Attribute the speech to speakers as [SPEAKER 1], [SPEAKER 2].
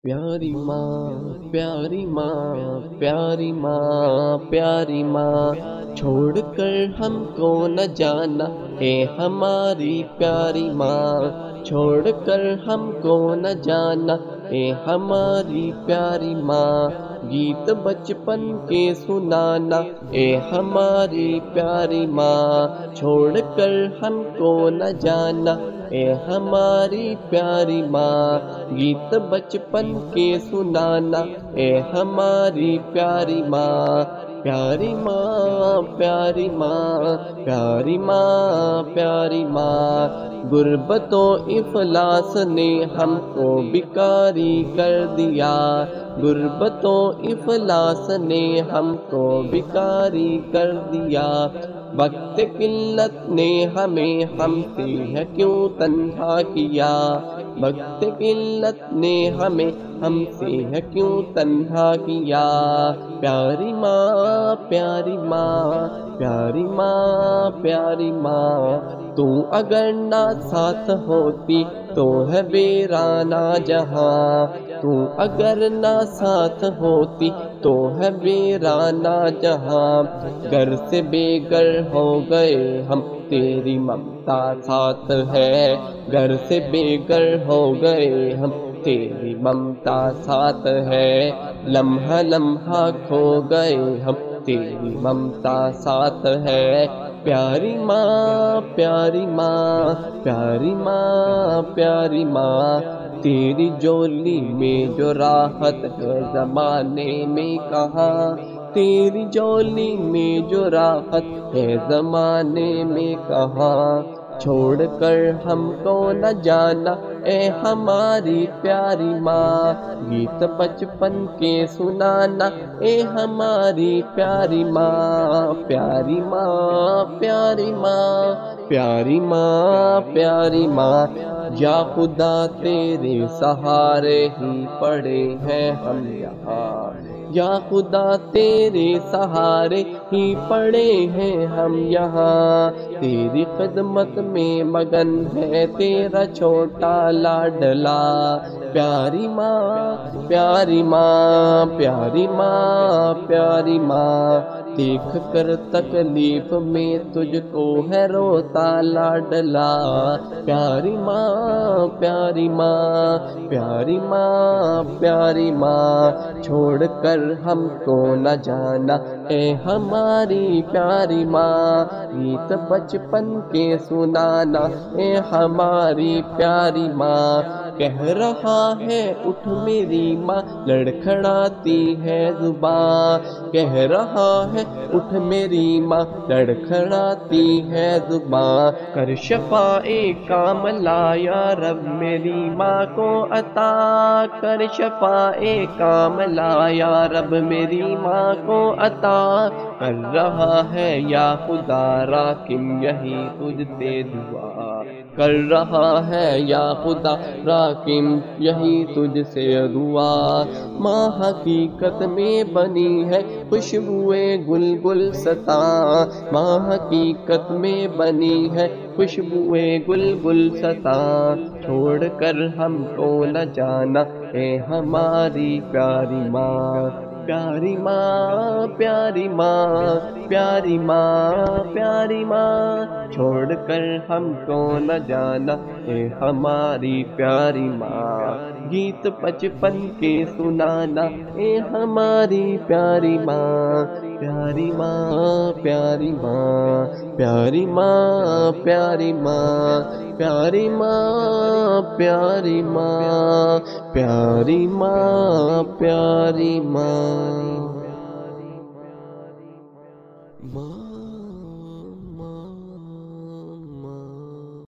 [SPEAKER 1] پیاری ماں پیاری ماں پیاری ماں پیاری ماں، چھوڑ کر ہم کو نہ جانا اے ہماری پیاری ماں، چھوڑ کر ہم کو نہ جانا اے ہماری پیاری ماں، گیت بچپن کے سنانا اے ہماری پیاری ماں، چھوڑ کر ہم کو نہ جانا اے ہماری پیاری ماں، گیت بچپن کے سنانا اے ہماری پیاری ماں، پیاری ماں پیاری ماں پیاری ماں پیاری ماں، غربت و افلاس نے ہم کو بیکاری کر دیا، غربت و افلاس نے ہم کو بیکاری کر دیا، وقت قلت نے ہمیں ہم سے ہے کیوں تنہا کیا، وقت قلت نے ہمیں ہم سے ہے کیوں تنہا کیا، پیاری ماں پیاری ماں پیاری ماں پیاری ماں، تو اگر نہ ساتھ ہوتی تو ہے ویرانہ جہاں، تو اگر نہ ساتھ ہوتی تو ہے ویرانہ جہاں، گھر سے بے گھر ہو گئے ہم تیری ممتا ساتھ ہے، گھر سے بے گھر ہو گئے ہم تیری ممتا ساتھ ہے، لمحہ لمحہ کھو گئے ہم تیری ممتا ساتھ ہے، پیاری ماں پیاری ماں پیاری ماں پیاری ماں، تیری جولی میں جو راحت ہے زمانے میں کہاں، تیری جولی میں جو راحت ہے زمانے میں کہاں، چھوڑ کر ہم کو نہ جانا اے ہماری پیاری ماں، گیت بچپن کے سنانا اے ہماری پیاری ماں، پیاری ماں پیاری ماں پیاری ماں پیاری ماں، یا خدا تیرے سہارے ہی پڑے ہیں ہم یہاں، یا خدا تیرے سہارے ہی پڑے ہیں ہم یہاں، تیری خدمت میں مگن ہے تیرا چھوٹا لاڈلا، پیاری ماں پیاری ماں پیاری ماں پیاری ماں، دیکھ کر تکلیف میں تجھ کو ہے روتا لاڈلا، پیاری ماں پیاری ماں پیاری ماں پیاری ماں، چھوڑ کر ہم کو نہ جانا اے ہماری پیاری ماں، گیت بچپن کے سنانا اے ہماری پیاری ماں، کہہ رہا ہے اٹھ میری ماں لڑکھڑاتی ہے زباں، کہہ رہا ہے اٹھ میری ماں لڑکھڑاتی ہے زباں، کر شفاء کاملہ یا رب میری ماں کو عطا، کر شفاء کاملہ یا رب میری ماں کو عطا، کر رہا ہے یا خدا راکم یہی تجھ سے دعا، کر رہا ہے یا خدا راکم یہی تجھ سے دعا، ماں حقیقت میں بنی ہے خوشبوئے گل گلستاں، ماں حقیقت میں بنی ہے خوشبوئے گل گلستاں، چھوڑ کر ہم کو نہ جانا اے ہماری پیاری ماں، پیاری ماں پیاری ماں پیاری ماں پیاری ماں، چھوڑ کر ہم کو نہ جانا اے ہماری پیاری ماں، گیت بچپن کے سنانا اے ہماری پیاری ماں، پیاری ماں پیاری ماں پیاری ماں پیاری ماں پیاری ماں پیاری ماں پیاری ماں پیاری ماں، ماں